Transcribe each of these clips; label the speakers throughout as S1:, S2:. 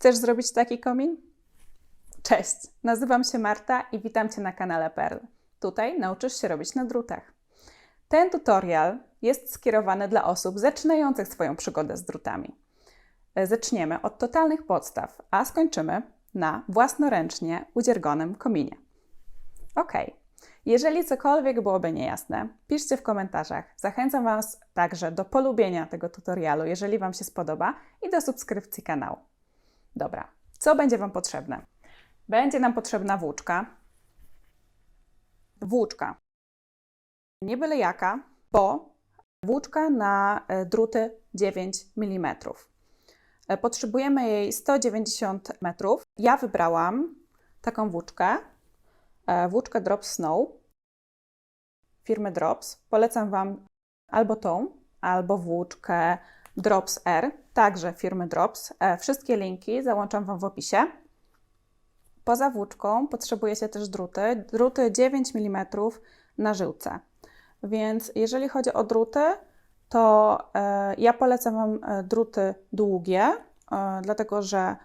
S1: Chcesz zrobić taki komin? Cześć, nazywam się Marta i witam Cię na kanale Perl. Tutaj nauczysz się robić na drutach. Ten tutorial jest skierowany dla osób zaczynających swoją przygodę z drutami. Zaczniemy od totalnych podstaw, a skończymy na własnoręcznie udziergonym kominie. Ok, jeżeli cokolwiek byłoby niejasne, piszcie w komentarzach. Zachęcam Was także do polubienia tego tutorialu, jeżeli Wam się spodoba, i do subskrypcji kanału. Dobra, co będzie Wam potrzebne? Będzie nam potrzebna włóczka. Włóczka. Nie byle jaka, bo włóczka na druty 9 mm. Potrzebujemy jej 190 metrów. Ja wybrałam taką włóczkę. Włóczkę Drops Snow firmy Drops. Polecam Wam albo tą, albo włóczkę Drops R, także firmy Drops. Wszystkie linki załączam Wam w opisie. Poza włóczką potrzebujecie też druty 9 mm na żyłce. Więc jeżeli chodzi o druty, to ja polecam Wam druty długie, dlatego że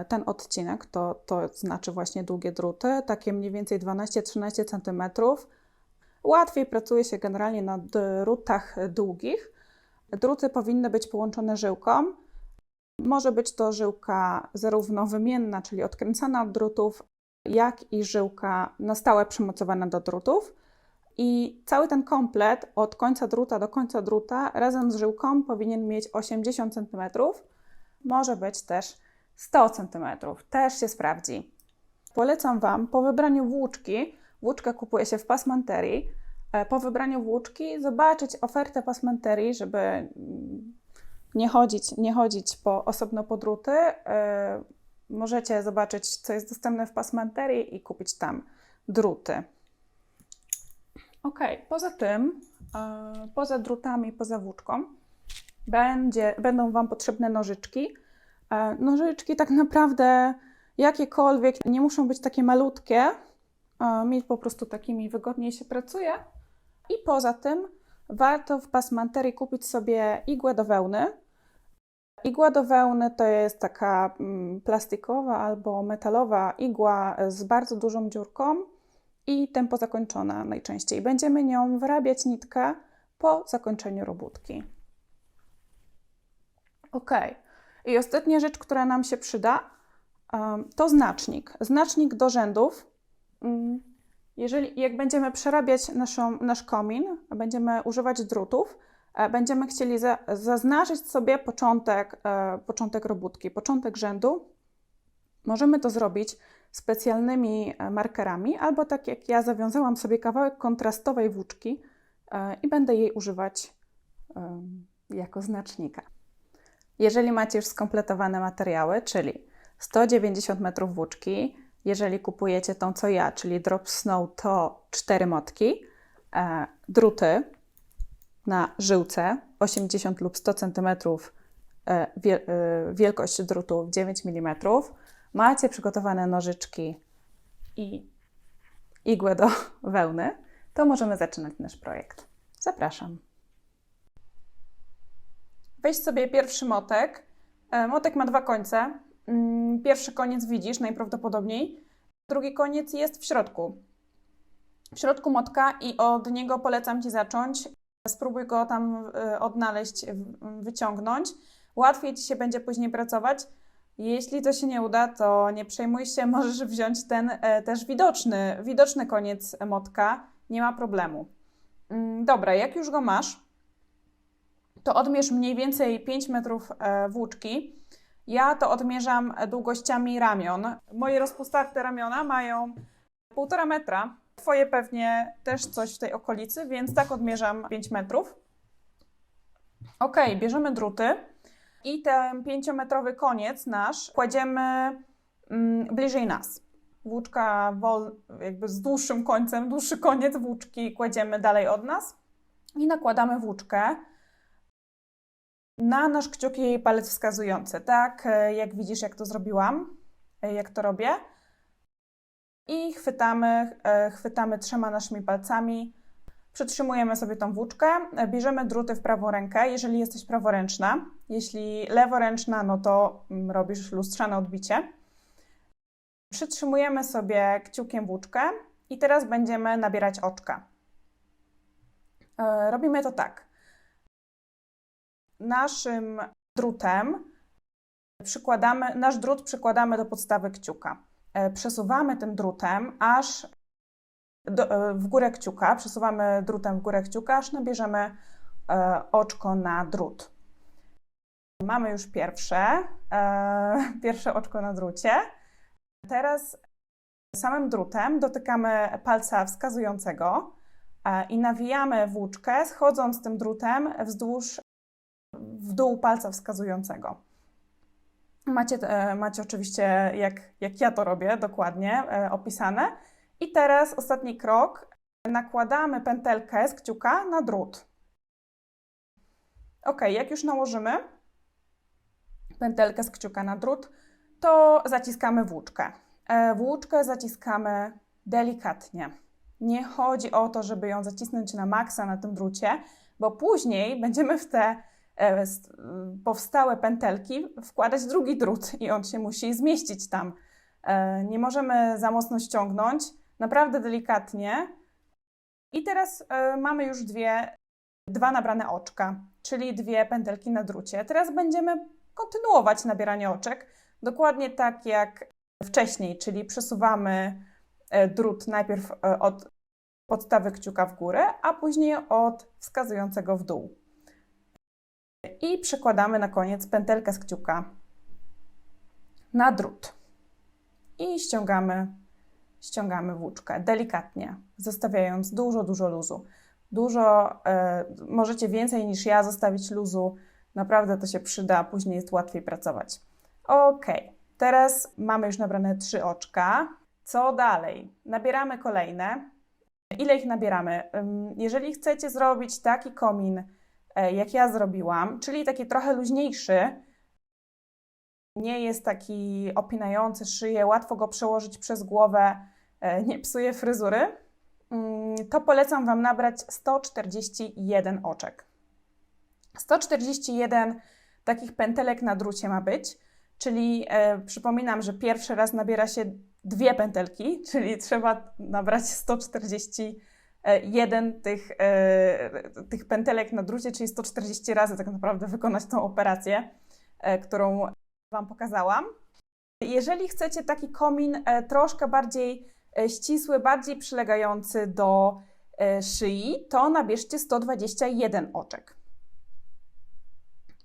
S1: ten odcinek to znaczy właśnie długie druty, takie mniej więcej 12-13 cm. Łatwiej pracuje się generalnie na drutach długich. Druty powinny być połączone żyłką. Może być to żyłka zarówno wymienna, czyli odkręcana od drutów, jak i żyłka na stałe przymocowana do drutów. I cały ten komplet od końca druta do końca druta razem z żyłką powinien mieć 80 cm. Może być też 100 cm. Też się sprawdzi. Polecam Wam po wybraniu włóczki, włóczkę kupuje się w Passmanterii, po wybraniu włóczki zobaczyć ofertę Passmanterii, żeby nie chodzić osobno po druty. Możecie zobaczyć, co jest dostępne w Passmanterii i kupić tam druty. Ok, poza tym, poza drutami, poza włóczką, będą Wam potrzebne nożyczki. Nożyczki tak naprawdę jakiekolwiek, nie muszą być takie malutkie, mieć po prostu takimi wygodniej się pracuje. I poza tym warto w Passmanterii kupić sobie igłę do wełny. Igła do wełny to jest taka plastikowa albo metalowa igła z bardzo dużą dziurką i tempo zakończona najczęściej. Będziemy nią wyrabiać nitkę po zakończeniu robótki. Ok. I ostatnia rzecz, która nam się przyda, to znacznik. Znacznik do rzędów. Jak będziemy przerabiać nasz komin, będziemy używać drutów, będziemy chcieli zaznaczyć sobie początek robótki, początek rzędu. Możemy to zrobić specjalnymi markerami, albo tak jak ja zawiązałam sobie kawałek kontrastowej włóczki i będę jej używać jako znacznika. Jeżeli macie już skompletowane materiały, czyli 190 metrów włóczki, jeżeli kupujecie tą co ja, czyli Drop Snow, to 4 motki, druty na żyłce 80 lub 100 cm, wielkość drutów 9 mm, macie przygotowane nożyczki i igłę do wełny, to możemy zaczynać nasz projekt. Zapraszam. Weź sobie pierwszy motek. Motek ma 2 końce. Pierwszy koniec widzisz najprawdopodobniej. Drugi koniec jest w środku. W środku motka i od niego polecam Ci zacząć. Spróbuj go tam odnaleźć, wyciągnąć. Łatwiej Ci się będzie później pracować. Jeśli to się nie uda, to nie przejmuj się, możesz wziąć ten też widoczny koniec motka. Nie ma problemu. Dobra, jak już go masz, to odmierz mniej więcej 5 metrów włóczki. Ja to odmierzam długościami ramion. Moje rozpustarte ramiona mają 1,5 metra. Twoje pewnie też coś w tej okolicy, więc tak odmierzam 5 metrów. Ok, bierzemy druty i ten 5-metrowy koniec nasz kładziemy bliżej nas. Włóczka jakby z dłuższym końcem, dłuższy koniec włóczki kładziemy dalej od nas i nakładamy włóczkę na nasz kciuk i palec wskazujący, tak jak widzisz, jak to zrobiłam, jak to robię. I chwytamy 3 naszymi palcami Przytrzymujemy sobie tą włóczkę, bierzemy druty w prawą rękę, jeżeli jesteś praworęczna. Jeśli leworęczna, no to robisz lustrzane odbicie. Przytrzymujemy sobie kciukiem włóczkę i teraz będziemy nabierać oczka. Robimy to tak. Naszym drutem nasz drut przykładamy do podstawy kciuka. Przesuwamy tym drutem aż w górę kciuka, przesuwamy drutem w górę kciuka, aż nabierzemy oczko na drut. Mamy już pierwsze oczko na drucie. Teraz samym drutem dotykamy palca wskazującego i nawijamy włóczkę, schodząc tym drutem w dół palca wskazującego. Macie oczywiście, jak ja to robię, dokładnie opisane. I teraz ostatni krok. Nakładamy pętelkę z kciuka na drut. Ok, jak już nałożymy pętelkę z kciuka na drut, to zaciskamy włóczkę. Włóczkę zaciskamy delikatnie. Nie chodzi o to, żeby ją zacisnąć na maksa na tym drucie, bo później będziemy w te powstałe pętelki wkładać drugi drut i on się musi zmieścić tam. Nie możemy za mocno ściągnąć, naprawdę delikatnie. I teraz mamy już dwa nabrane oczka, czyli 2 pętelki na drucie. Teraz będziemy kontynuować nabieranie oczek, dokładnie tak jak wcześniej, czyli przesuwamy drut najpierw od podstawy kciuka w górę, a później od wskazującego w dół. I przykładamy na koniec pętelkę z kciuka na drut. I ściągamy włóczkę delikatnie, zostawiając dużo luzu. Możecie więcej niż ja zostawić luzu, naprawdę to się przyda, później jest łatwiej pracować. Ok, teraz mamy już nabrane 3 oczka. Co dalej? Nabieramy kolejne. Ile ich nabieramy? Jeżeli chcecie zrobić taki komin, jak ja zrobiłam, czyli taki trochę luźniejszy, nie jest taki opinający szyję, łatwo go przełożyć przez głowę, nie psuje fryzury, to polecam Wam nabrać 141 oczek. 141 takich pętelek na drucie ma być, czyli przypominam, że pierwszy raz nabiera się 2 pętelki, czyli trzeba nabrać 141 tych pętelek na drucie, czyli 140 razy tak naprawdę wykonać tą operację, którą Wam pokazałam. Jeżeli chcecie taki komin troszkę bardziej ścisły, bardziej przylegający do szyi, to nabierzcie 121 oczek.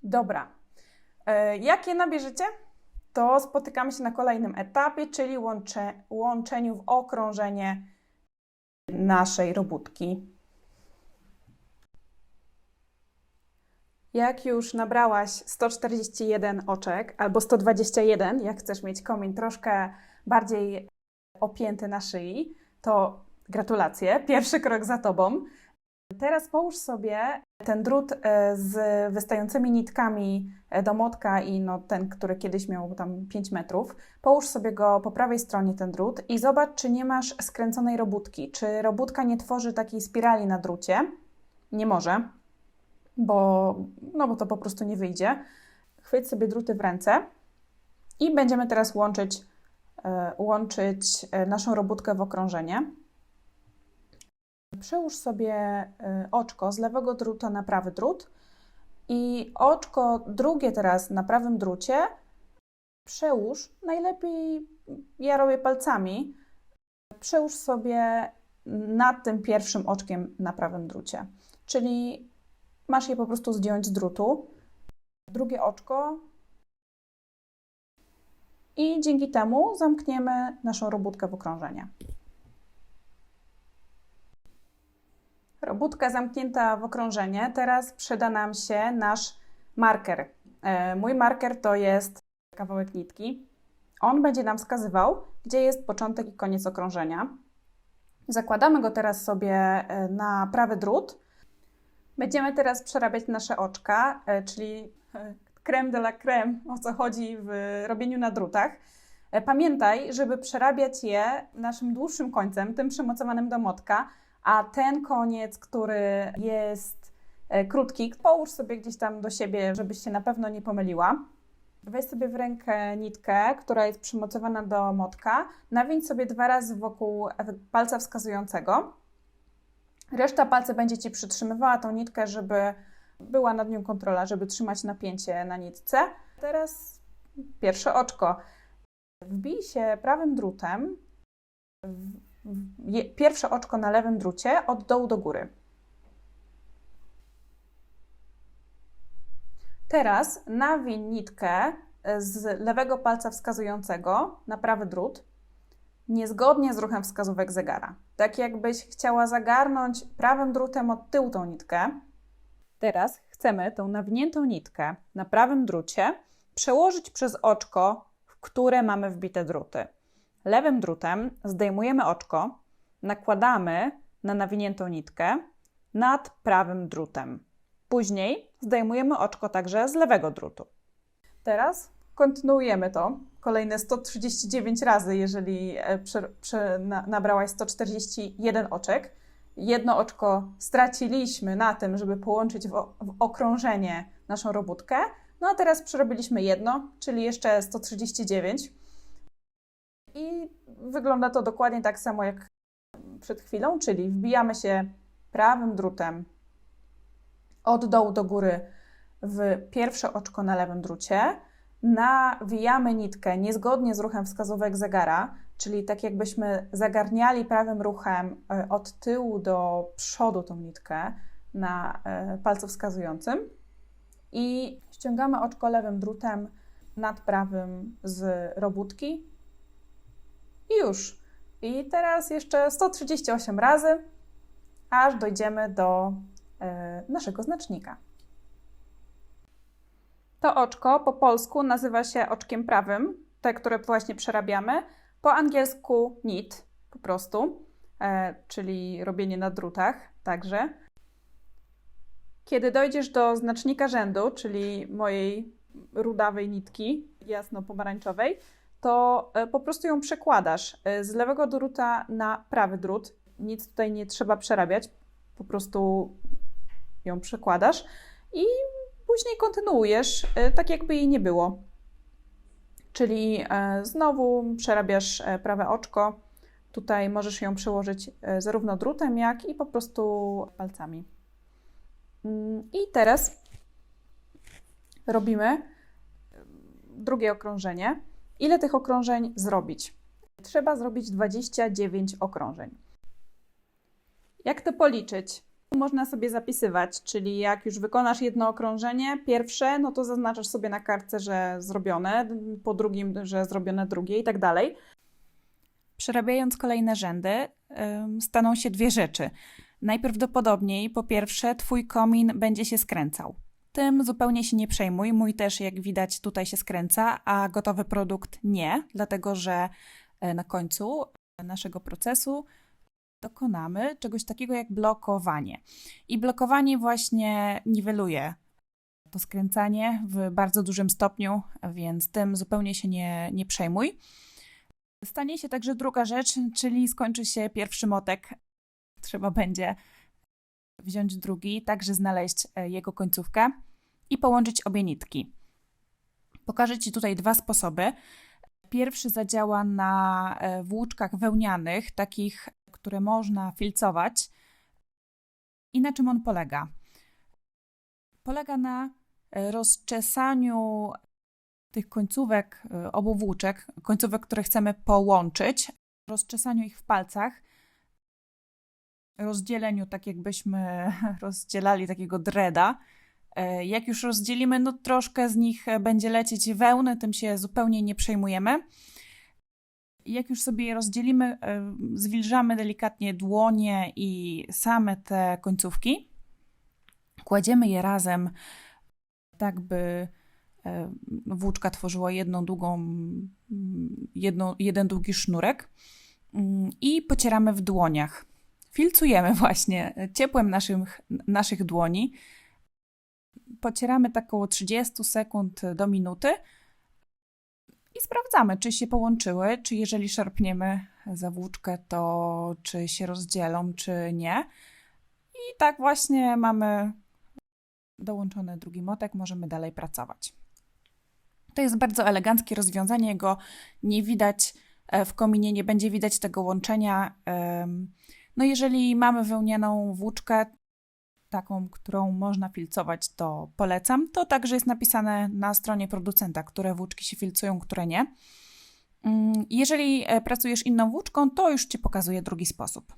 S1: Dobra. Jak je nabierzecie? To spotykamy się na kolejnym etapie, czyli łączeniu w okrążenie naszej robótki. Jak już nabrałaś 141 oczek, albo 121, jak chcesz mieć komin troszkę bardziej opięty na szyi, to gratulacje, pierwszy krok za Tobą. Teraz połóż sobie ten drut z wystającymi nitkami do motka i ten, który kiedyś miał tam 5 metrów. Połóż sobie go po prawej stronie ten drut i zobacz, czy nie masz skręconej robótki. Czy robótka nie tworzy takiej spirali na drucie? Nie może, bo to po prostu nie wyjdzie. Chwyć sobie druty w ręce i będziemy teraz łączyć naszą robótkę w okrążenie. Przełóż sobie oczko z lewego druta na prawy drut i oczko drugie teraz na prawym drucie przełóż, najlepiej ja robię palcami, przełóż sobie nad tym pierwszym oczkiem na prawym drucie. Czyli masz je po prostu zdjąć z drutu, drugie oczko i dzięki temu zamkniemy naszą robótkę w okrążenie. Robótka zamknięta w okrążenie, teraz przyda nam się nasz marker. Mój marker to jest kawałek nitki. On będzie nam wskazywał, gdzie jest początek i koniec okrążenia. Zakładamy go teraz sobie na prawy drut. Będziemy teraz przerabiać nasze oczka, czyli crème de la crème, o co chodzi w robieniu na drutach. Pamiętaj, żeby przerabiać je naszym dłuższym końcem, tym przymocowanym do motka, a ten koniec, który jest krótki, połóż sobie gdzieś tam do siebie, żebyś się na pewno nie pomyliła. Weź sobie w rękę nitkę, która jest przymocowana do motka, nawiń sobie 2 razy wokół palca wskazującego. Reszta palca będzie Ci przytrzymywała tą nitkę, żeby była nad nią kontrola, żeby trzymać napięcie na nitce. Teraz pierwsze oczko. Wbij się prawym drutem pierwsze oczko na lewym drucie od dołu do góry. Teraz nawiń nitkę z lewego palca wskazującego na prawy drut, niezgodnie z ruchem wskazówek zegara. Tak jakbyś chciała zagarnąć prawym drutem od tyłu tą nitkę. Teraz chcemy tą nawiniętą nitkę na prawym drucie przełożyć przez oczko, w które mamy wbite druty. Lewym drutem zdejmujemy oczko, nakładamy na nawiniętą nitkę nad prawym drutem. Później zdejmujemy oczko także z lewego drutu. Teraz kontynuujemy to kolejne 139 razy, jeżeli nabrałaś 141 oczek. Jedno oczko straciliśmy na tym, żeby połączyć w okrążenie naszą robótkę. No a teraz przerobiliśmy jedno, czyli jeszcze 139. I wygląda to dokładnie tak samo jak przed chwilą, czyli wbijamy się prawym drutem od dołu do góry w pierwsze oczko na lewym drucie, nawijamy nitkę niezgodnie z ruchem wskazówek zegara, czyli tak jakbyśmy zagarniali prawym ruchem od tyłu do przodu tą nitkę na palcu wskazującym i ściągamy oczko lewym drutem nad prawym z robótki i już. I teraz jeszcze 138 razy, aż dojdziemy do naszego znacznika. To oczko po polsku nazywa się oczkiem prawym, te, które właśnie przerabiamy. Po angielsku knit, po prostu, czyli robienie na drutach także. Kiedy dojdziesz do znacznika rzędu, czyli mojej rudawej nitki, jasno-pomarańczowej, to po prostu ją przekładasz z lewego druta na prawy drut. Nic tutaj nie trzeba przerabiać, po prostu ją przekładasz i później kontynuujesz tak, jakby jej nie było. Czyli znowu przerabiasz prawe oczko. Tutaj możesz ją przełożyć zarówno drutem, jak i po prostu palcami. I teraz robimy drugie okrążenie. Ile tych okrążeń zrobić? Trzeba zrobić 29 okrążeń. Jak to policzyć? Można sobie zapisywać, czyli jak już wykonasz jedno okrążenie, pierwsze, no to zaznaczasz sobie na kartce, że zrobione, po drugim, że zrobione drugie i tak dalej. Przerabiając kolejne rzędy, staną się dwie rzeczy. Najprawdopodobniej, po pierwsze, Twój komin będzie się skręcał. Tym zupełnie się nie przejmuj. Mój też, jak widać, tutaj się skręca, a gotowy produkt nie, dlatego że na końcu naszego procesu dokonamy czegoś takiego jak blokowanie. I blokowanie właśnie niweluje to skręcanie w bardzo dużym stopniu, więc tym zupełnie się nie przejmuj. Stanie się także druga rzecz, czyli skończy się pierwszy motek. Trzeba będzie wziąć drugi, także znaleźć jego końcówkę i połączyć obie nitki. Pokażę Ci tutaj dwa sposoby. Pierwszy zadziała na włóczkach wełnianych, takich, które można filcować. I na czym on polega? Polega na rozczesaniu tych końcówek obu włóczek, końcówek, które chcemy połączyć, rozczesaniu ich w palcach, rozdzieleniu, tak jakbyśmy rozdzielali takiego dreada. Jak już rozdzielimy, no troszkę z nich będzie lecieć wełny, tym się zupełnie nie przejmujemy. Jak już sobie je rozdzielimy, zwilżamy delikatnie dłonie i same te końcówki. Kładziemy je razem, tak by włóczka tworzyła jeden długi sznurek i pocieramy w dłoniach. Filcujemy właśnie ciepłem naszych dłoni. Pocieramy tak około 30 sekund do minuty i sprawdzamy, czy się połączyły, czy jeżeli szarpniemy za włóczkę, to czy się rozdzielą, czy nie. I tak właśnie mamy dołączony drugi motek, możemy dalej pracować. To jest bardzo eleganckie rozwiązanie, go nie widać w kominie, nie będzie widać tego łączenia. No jeżeli mamy wełnianą włóczkę, taką, którą można filcować, to polecam. To także jest napisane na stronie producenta, które włóczki się filcują, które nie. Jeżeli pracujesz inną włóczką, to już Ci pokazuję drugi sposób.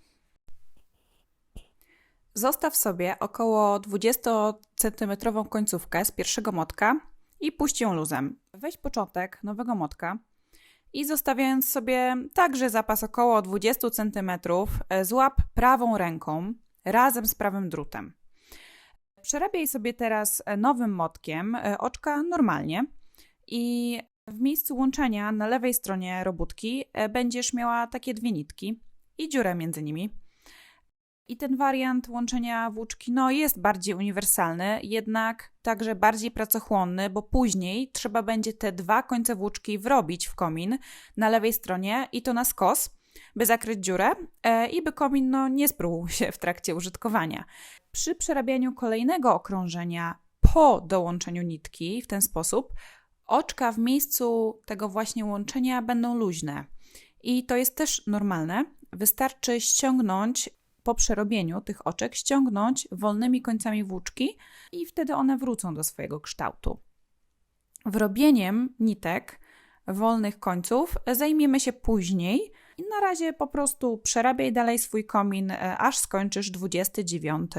S1: Zostaw sobie około 20 cm końcówkę z pierwszego motka i puść ją luzem. Weź początek nowego motka i zostawiając sobie także zapas około 20 cm, złap prawą ręką razem z prawym drutem. Przerabiaj sobie teraz nowym motkiem oczka normalnie i w miejscu łączenia na lewej stronie robótki będziesz miała takie dwie nitki i dziurę między nimi. I ten wariant łączenia włóczki jest bardziej uniwersalny, jednak także bardziej pracochłonny, bo później trzeba będzie te dwa końce włóczki wrobić w komin na lewej stronie i to na skos, by zakryć dziurę i by komin nie spruł się w trakcie użytkowania. Przy przerabianiu kolejnego okrążenia po dołączeniu nitki w ten sposób oczka w miejscu tego właśnie łączenia będą luźne. I to jest też normalne. Wystarczy ściągnąć po przerobieniu tych oczek, ściągnąć wolnymi końcami włóczki i wtedy one wrócą do swojego kształtu. Wrobieniem nitek wolnych końców zajmiemy się później i na razie po prostu przerabiaj dalej swój komin, aż skończysz 29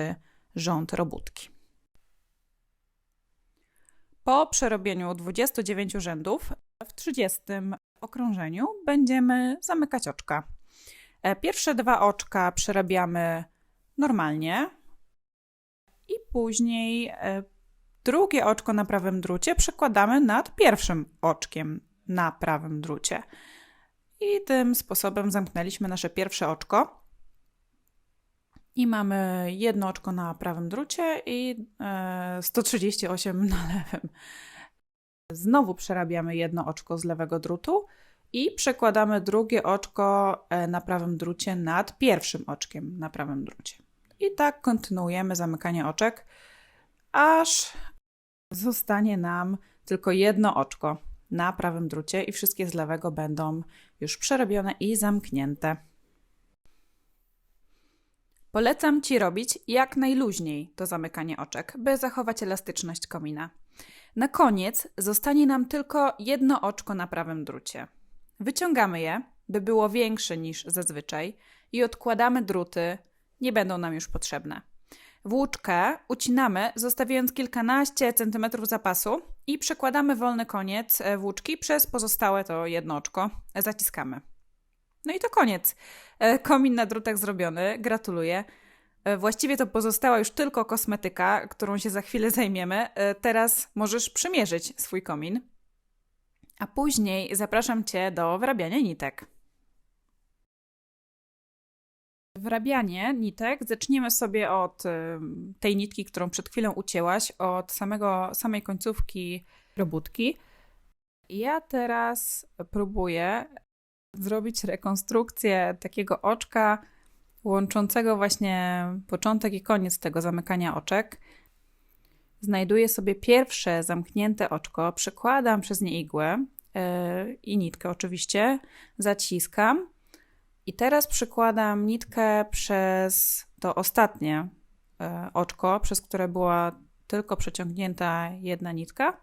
S1: rząd robótki. Po przerobieniu 29 rzędów w 30 okrążeniu będziemy zamykać oczka. Pierwsze dwa oczka przerabiamy normalnie i później drugie oczko na prawym drucie przekładamy nad pierwszym oczkiem na prawym drucie. I tym sposobem zamknęliśmy nasze pierwsze oczko. I mamy jedno oczko na prawym drucie i 138 na lewym. Znowu przerabiamy jedno oczko z lewego drutu i przekładamy drugie oczko na prawym drucie nad pierwszym oczkiem na prawym drucie. I tak kontynuujemy zamykanie oczek, aż zostanie nam tylko jedno oczko na prawym drucie i wszystkie z lewego będą już przerobione i zamknięte. Polecam Ci robić jak najluźniej to zamykanie oczek, by zachować elastyczność komina. Na koniec zostanie nam tylko jedno oczko na prawym drucie. Wyciągamy je, by było większe niż zazwyczaj i odkładamy druty, nie będą nam już potrzebne. Włóczkę ucinamy, zostawiając kilkanaście centymetrów zapasu i przekładamy wolny koniec włóczki przez pozostałe to jedno oczko, zaciskamy. No i to koniec. Komin na drutach zrobiony, gratuluję. Właściwie to pozostała już tylko kosmetyka, którą się za chwilę zajmiemy. Teraz możesz przymierzyć swój komin. A później zapraszam Cię do wrabiania nitek. Wrabianie nitek zaczniemy sobie od tej nitki, którą przed chwilą ucięłaś, od samej końcówki robótki. Ja teraz próbuję zrobić rekonstrukcję takiego oczka łączącego właśnie początek i koniec tego zamykania oczek. Znajduję sobie pierwsze zamknięte oczko, przekładam przez nie igłę i nitkę oczywiście, zaciskam i teraz przykładam nitkę przez to ostatnie oczko, przez które była tylko przeciągnięta jedna nitka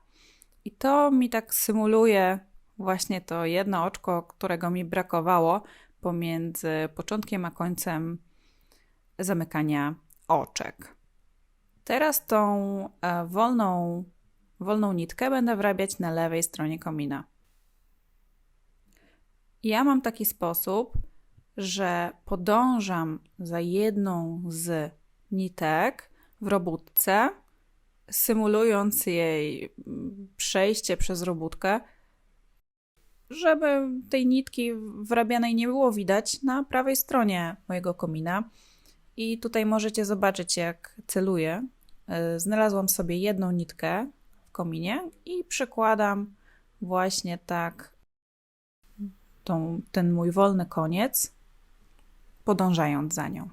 S1: i to mi tak symuluje właśnie to jedno oczko, którego mi brakowało pomiędzy początkiem a końcem zamykania oczek. Teraz tą wolną nitkę będę wrabiać na lewej stronie komina. Ja mam taki sposób, że podążam za jedną z nitek w robótce, symulując jej przejście przez robótkę, żeby tej nitki wrabianej nie było widać na prawej stronie mojego komina. I tutaj możecie zobaczyć, jak celuję. Znalazłam sobie jedną nitkę w kominie i przykładam właśnie tak ten mój wolny koniec, podążając za nią.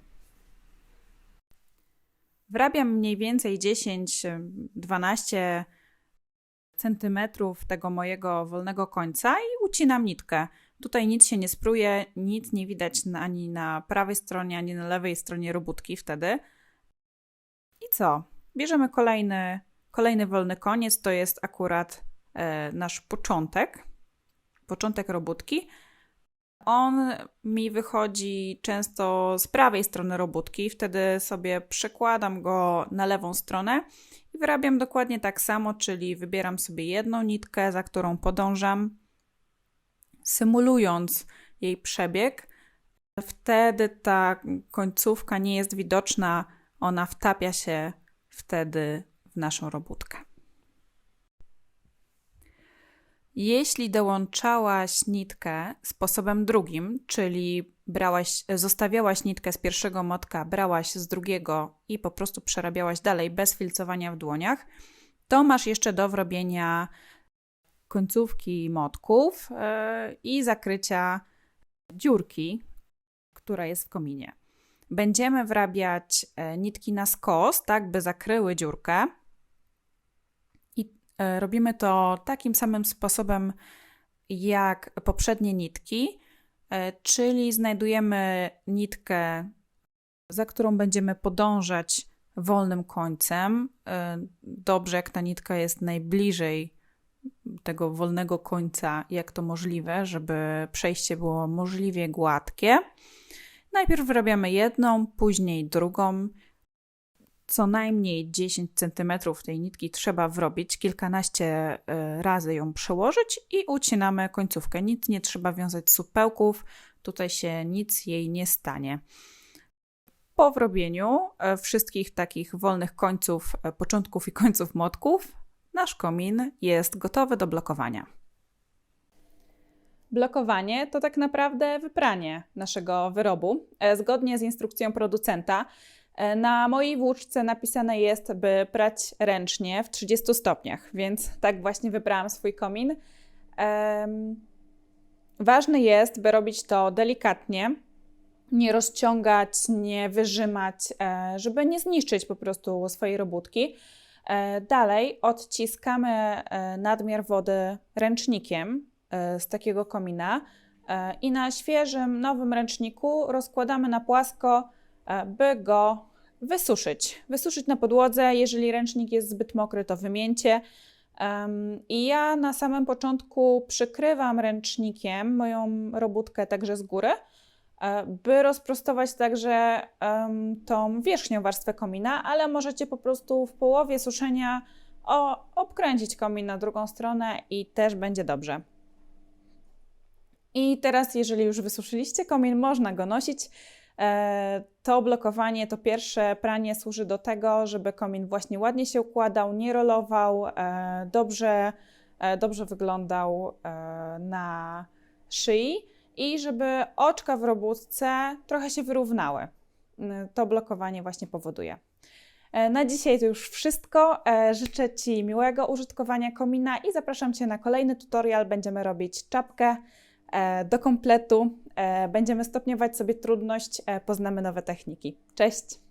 S1: Wrabiam mniej więcej 10-12 centymetrów tego mojego wolnego końca i ucinam nitkę. Tutaj nic się nie spruje, nic nie widać ani na prawej stronie, ani na lewej stronie robótki wtedy. I co? Bierzemy kolejny wolny koniec, to jest akurat nasz początek robótki. On mi wychodzi często z prawej strony robótki, wtedy sobie przekładam go na lewą stronę i wyrabiam dokładnie tak samo, czyli wybieram sobie jedną nitkę, za którą podążam, symulując jej przebieg. Wtedy ta końcówka nie jest widoczna, ona wtapia się wtedy w naszą robótkę. Jeśli dołączałaś nitkę sposobem drugim, czyli zostawiałaś nitkę z pierwszego motka, brałaś z drugiego i po prostu przerabiałaś dalej bez filcowania w dłoniach, to masz jeszcze do wrobienia końcówki motków i zakrycia dziurki, która jest w kominie. Będziemy wrabiać nitki na skos, tak by zakryły dziurkę. Robimy to takim samym sposobem jak poprzednie nitki, czyli znajdujemy nitkę, za którą będziemy podążać wolnym końcem. Dobrze, jak ta nitka jest najbliżej tego wolnego końca, jak to możliwe, żeby przejście było możliwie gładkie. Najpierw wyrabiamy jedną, później drugą. Co najmniej 10 cm tej nitki trzeba wrobić, kilkanaście razy ją przełożyć i ucinamy końcówkę. Nic nie trzeba wiązać supełków, tutaj się nic jej nie stanie. Po wrobieniu wszystkich takich wolnych końców, początków i końców motków, nasz komin jest gotowy do blokowania. Blokowanie to tak naprawdę wypranie naszego wyrobu. Zgodnie z instrukcją producenta, na mojej włóczce napisane jest, by prać ręcznie w 30 stopniach, więc tak właśnie wybrałam swój komin. Ważne jest, by robić to delikatnie, nie rozciągać, nie wyrzymać, żeby nie zniszczyć po prostu swojej robótki. Dalej odciskamy nadmiar wody ręcznikiem z takiego komina i na świeżym, nowym ręczniku rozkładamy na płasko, by go wysuszyć. Wysuszyć na podłodze, jeżeli ręcznik jest zbyt mokry, to wymieńcie. I ja na samym początku przykrywam ręcznikiem moją robótkę także z góry, by rozprostować także tą wierzchnią warstwę komina, ale możecie po prostu w połowie suszenia obkręcić komin na drugą stronę i też będzie dobrze. I teraz, jeżeli już wysuszyliście komin, można go nosić. To blokowanie, to pierwsze pranie służy do tego, żeby komin właśnie ładnie się układał, nie rolował, dobrze wyglądał na szyi i żeby oczka w robótce trochę się wyrównały. To blokowanie właśnie powoduje. Na dzisiaj to już wszystko. Życzę Ci miłego użytkowania komina i zapraszam Cię na kolejny tutorial. Będziemy robić czapkę do kompletu. Będziemy stopniować sobie trudność, poznamy nowe techniki. Cześć!